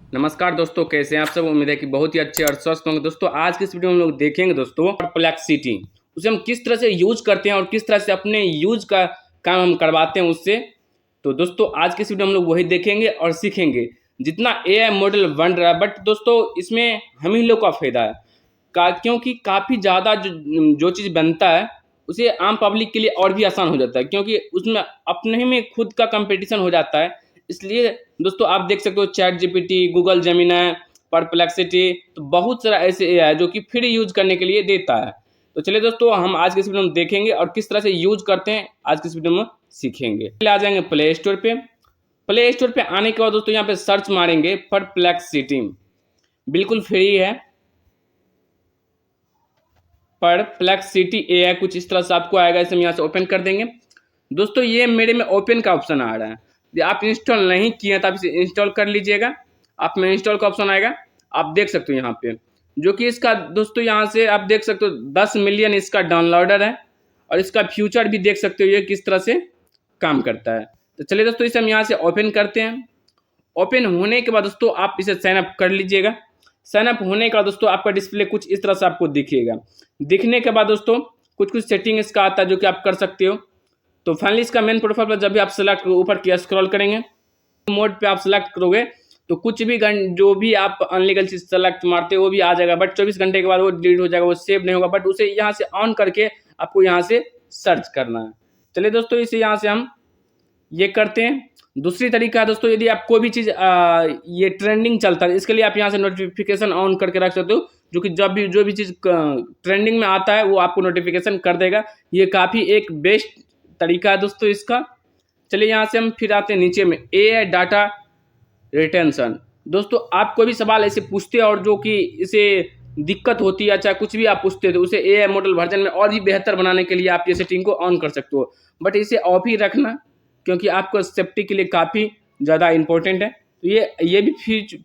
नमस्कार दोस्तों, कैसे हैं आप सब। उम्मीद है कि बहुत ही अच्छे और स्वस्थ होंगे। दोस्तों आज की इस वीडियो में हम लोग देखेंगे दोस्तों परप्लेक्सिटी, उसे हम किस तरह से यूज करते हैं और किस तरह से अपने यूज का काम हम करवाते हैं उससे। तो दोस्तों आज की इस वीडियो में हम लोग वही देखेंगे और सीखेंगे। जितना एआई मॉडल बन रहा है, बट दोस्तों इसमें हम ही लोग का फायदा है क्योंकि काफ़ी ज़्यादा जो जो चीज़ बनता है उसे आम पब्लिक के लिए और भी आसान हो जाता है, क्योंकि उसमें अपने ही में खुद का कंपटीशन हो जाता है। इसलिए दोस्तों आप देख सकते हो chat GPT, Google Gemini, perplexity, तो बहुत सारा ऐसे एआई जो कि फ्री यूज करने के लिए देता है। तो चलिए दोस्तों हम आज की इस वीडियो में देखेंगे और किस तरह से यूज करते हैं आज की इस वीडियो में सीखेंगे। पहले आ जाएंगे प्ले स्टोर पे। प्ले स्टोर पे आने के बाद दोस्तों यहाँ पे सर्च मारेंगे परप्लेक्सिटी, बिल्कुल फ्री है। परप्लेक्सिटी एआई कुछ इस तरह से आपको आएगा, इसे हम यहाँ से ओपन कर देंगे। दोस्तों ये मेरे में ओपन का ऑप्शन आ रहा है, यदि आप इंस्टॉल नहीं किए हैं तो आप इसे इंस्टॉल कर लीजिएगा। आप में इंस्टॉल का ऑप्शन आएगा, आप देख सकते हो यहाँ पे, जो कि इसका दोस्तों यहाँ से आप देख सकते हो 10 मिलियन इसका डाउनलोडर है और इसका फ्यूचर भी देख सकते हो ये किस तरह से काम करता है। तो चलिए दोस्तों इसे हम यहाँ से ओपन करते हैं। ओपन होने के बाद दोस्तों आप इसे साइन अप कर लीजिएगा। साइन अप होने का दोस्तों आपका डिस्प्ले कुछ इस तरह से आपको दिखेगा। दिखने के बाद दोस्तों कुछ कुछ सेटिंग इसका आता है जो कि आप कर सकते हो। तो फाइनली इसका मेन प्रोफाइल पर जब भी आप सेलेक्ट ऊपर की स्क्रॉल करेंगे, मोड पे आप सेलेक्ट करोगे तो कुछ भी जो भी आप अनलीगल चीज सेलेक्ट मारते हो वो भी आ जाएगा, बट 24 घंटे के बाद वो डिलीट हो जाएगा, वो सेव नहीं होगा। बट उसे यहाँ से ऑन करके आपको यहाँ से सर्च करना है। चलिए दोस्तों इसे यहाँ से हम ये करते हैं। दूसरी तरीका है दोस्तों, यदि आप कोई भी चीज़ ये ट्रेंडिंग चलता है, इसके लिए आप यहाँ से नोटिफिकेशन ऑन करके रख सकते हो, जो कि जब भी जो भी चीज़ ट्रेंडिंग में आता है वो आपको नोटिफिकेशन कर देगा। ये काफ़ी एक बेस्ट तरीका है दोस्तों इसका। चलिए यहाँ से हम फिर आते हैं नीचे में एआई डाटा रिटेंशन। दोस्तों आप कोई भी सवाल ऐसे पूछते हैं और जो कि इसे दिक्कत होती है, चाहे कुछ भी आप पूछते हो, तो उसे एआई मॉडल वर्जन में और भी बेहतर बनाने के लिए आप ये सेटिंग को ऑन कर सकते हो। बट इसे ऑफ ही रखना, क्योंकि आपको सेफ्टी के लिए काफ़ी ज़्यादा इंपॉर्टेंट है। तो ये भी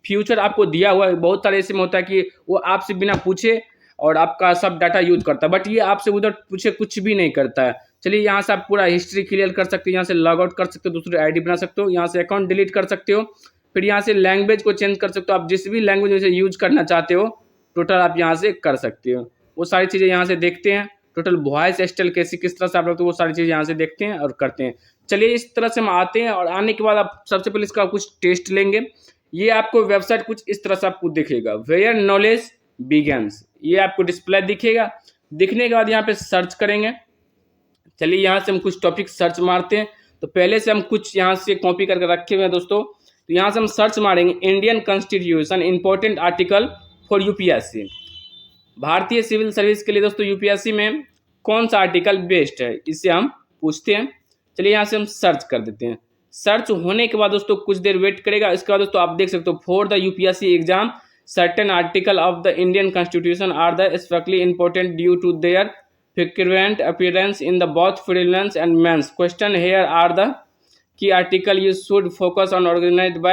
फ्यूचर आपको दिया हुआ है। बहुत सारे ऐसे में होता है कि वो आपसे बिना पूछे और आपका सब डाटा यूज करता है, बट ये आपसे उधर पूछे कुछ भी नहीं करता है। चलिए यहाँ से आप पूरा हिस्ट्री क्लियर कर सकते हो, यहाँ से लॉग आउट कर सकते हो, दूसरी आईडी बना सकते हो, यहाँ से अकाउंट डिलीट कर सकते हो। फिर यहाँ से लैंग्वेज को चेंज कर सकते हो, आप जिस भी लैंग्वेज में से यूज करना चाहते हो टोटल आप यहाँ से कर सकते हो। वो सारी चीज़ें यहाँ से देखते हैं। टोटल वॉइस स्टाइल कैसी किस तरह से आप लोग, तो वो सारी चीज़ यहाँ से देखते हैं और करते हैं। चलिए इस तरह से हम आते हैं और आने के बाद आप सबसे पहले इसका कुछ टेस्ट लेंगे। ये आपको वेबसाइट कुछ इस तरह से आपको दिखेगा, वेयर नॉलेज बिगेन्स, ये आपको डिस्प्ले दिखेगा। दिखने के बाद यहाँ पे सर्च करेंगे। चलिए यहाँ से हम कुछ टॉपिक सर्च मारते हैं। तो पहले से हम कुछ यहाँ से कॉपी करके रखे हुए हैं दोस्तों। तो यहाँ से हम सर्च मारेंगे Indian constitution important article for UPSC, भारतीय सिविल सर्विस के लिए दोस्तों यूपीएससी में कौन सा आर्टिकल बेस्ट है, इससे हम पूछते हैं। चलिए यहाँ से हम सर्च कर देते हैं। सर्च होने के बाद दोस्तों कुछ देर वेट करेगा। इसके बाद दोस्तों आप देख सकते हो for the UPSC exam certain article of the Indian constitution are the specially important due to their frequent appearance in the both prelims and mains question. Here are the key article you should focus on organized by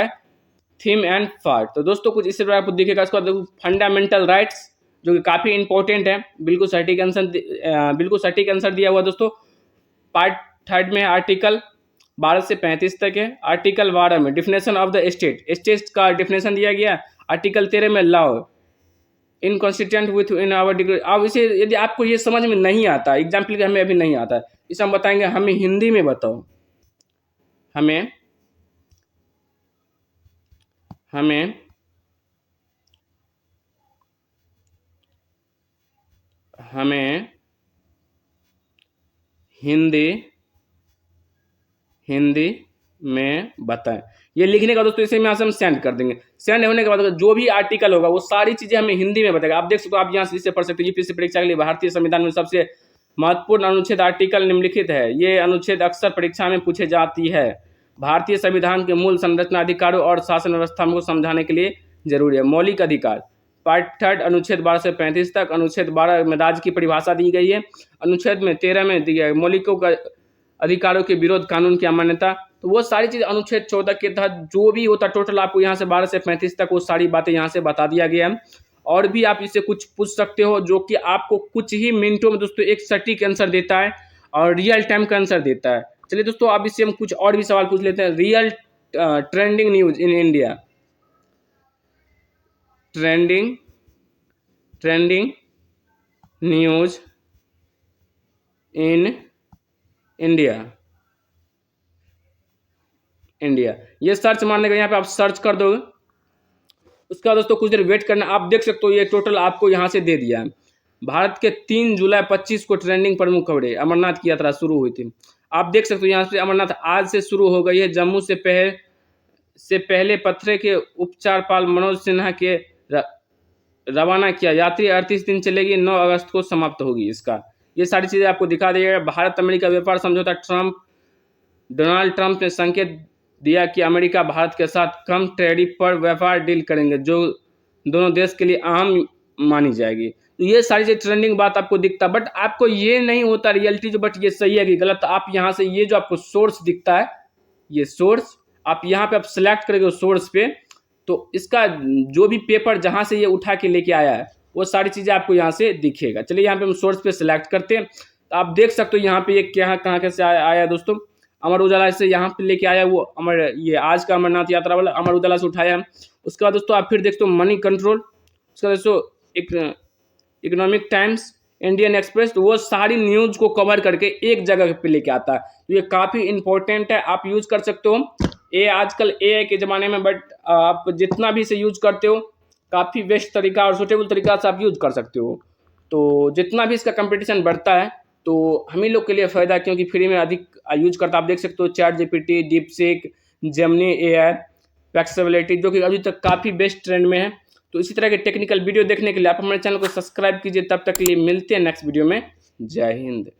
theme and part. तो दोस्तों कुछ इसी तरह आपको दिखेगा। इसके बाद fundamental rights जो कि काफ़ी इंपॉर्टेंट है, बिल्कुल सटीक आंसर दिया हुआ दोस्तों। पार्ट थर्ड में आर्टिकल 12 से 35 तक है। आर्टिकल 12 में डिफिनेशन ऑफ द स्टेट का डिफिनेशन दिया गया। आर्टिकल 13 में law inconsistent with in our degree. अब इसे यदि आपको ये समझ में नहीं आता, एग्जाम्पल के हमें अभी नहीं आता है, इसे हम बताएंगे हमें हिंदी में बताओ, हमें हमें हमें हिंदी में बताएं। ये लिखने का दोस्तों इसे में हम सेंड कर देंगे। सेंड होने के बाद जो भी आर्टिकल होगा वो सारी चीज़ें हमें हिंदी में बताएगा। आप देख सकते हो, आप यहाँ से इसे पढ़ सकते हो। यूपीएससी परीक्षा के लिए भारतीय संविधान में सबसे महत्वपूर्ण अनुच्छेद आर्टिकल निम्नलिखित है। ये अनुच्छेद अक्सर परीक्षा में पूछे जाती है। भारतीय संविधान के मूल संरचना अधिकारों और शासन व्यवस्था को समझाने के लिए जरूरी है। मौलिक अधिकार पार्ट थर्ड अनुच्छेद 12 से 35 तक। अनुच्छेद 12 में राज्य की परिभाषा दी गई है। अनुच्छेद में 13 में दिया है मौलिकों का अधिकारों के विरोध कानून की अमान्यता। तो वो सारी चीज़ अनुच्छेद 14 के तहत जो भी होता टोटल आपको यहाँ से 12 से 35 तक वो सारी बातें यहाँ से बता दिया गया है। और भी आप इससे कुछ पूछ सकते हो, जो कि आपको कुछ ही मिनटों में दोस्तों एक सटीक आंसर देता है और रियल टाइम का आंसर देता है। चलिए दोस्तों अब इससे हम कुछ और भी सवाल पूछ लेते हैं। Real trending news in India. Trending news in India. ये सर्च मारने का यहाँ पे आप सर्च कर दोगे। उसके बाद दोस्तों कुछ देर वेट करना। आप देख सकते हो ये टोटल आपको यहाँ से दे दिया है। भारत के 3 जुलाई 25 को ट्रेंडिंग प्रमुख खबरें। अमरनाथ की यात्रा शुरू हुई थी। आप देख सकते हो यहाँ से अमरनाथ आज से शुरू हो गई है। जम्मू से पहले पत्थरे के उपचारपाल मनोज सिन्हा के रवाना किया। यात्री 38 दिन चलेगी, 9 अगस्त को समाप्त होगी इसका। ये सारी चीज़ें आपको दिखा देगा। भारत अमेरिका व्यापार समझौता डोनाल्ड ट्रंप ने संकेत दिया कि अमेरिका भारत के साथ कम टैरिफ पर व्यापार डील करेंगे, जो दोनों देश के लिए अहम मानी जाएगी। तो ये सारी चीज़ ट्रेंडिंग बात आपको दिखता, बट आपको ये नहीं होता रियलिटी जो, बट ये सही है कि गलत। आप यहाँ से ये जो आपको सोर्स दिखता है, ये सोर्स आप यहाँ पे आप सिलेक्ट करेंगे सोर्स पे, तो इसका जो भी पेपर जहाँ से ये उठा के लेके आया है वो सारी चीज़ें आपको यहाँ से दिखेगा। चलिए यहाँ पे हम सोर्स पे सिलेक्ट करते हैं। तो आप देख सकते हो यहाँ पे ये कहाँ कैसे आया दोस्तों। अमर उजाला से यहाँ पे लेके आया वो ये आज का अमरनाथ यात्रा वाला अमर उजाला से उठाया है। उसके बाद दोस्तों आप फिर देखते हो मनी कंट्रोल, उसके बाद दोस्तों इकोनॉमिक टाइम्स, इंडियन एक्सप्रेस, तो वो सारी न्यूज़ को कवर करके एक जगह पे लेके आता है। तो ये काफ़ी इंपॉर्टेंट है, आप यूज़ कर सकते हो। ये आजकल AI के ज़माने में, बट आप जितना भी इसे यूज़ करते हो काफ़ी बेस्ट तरीका और सूटेबल तरीका से आप यूज़ कर सकते हो। तो जितना भी इसका कंपटीशन बढ़ता है तो हम ही लोग के लिए फ़ायदा है, क्योंकि फ्री में अधिक यूज करता। आप देख सकते हो chat GPT, DeepSeek, Gemini AI, flexibility, जो कि अभी तक काफ़ी बेस्ट ट्रेंड में है। तो इसी तरह के टेक्निकल वीडियो देखने के लिए आप हमारे चैनल को सब्सक्राइब कीजिए। तब तक के लिए मिलते हैं नेक्स्ट वीडियो में। जय हिंद।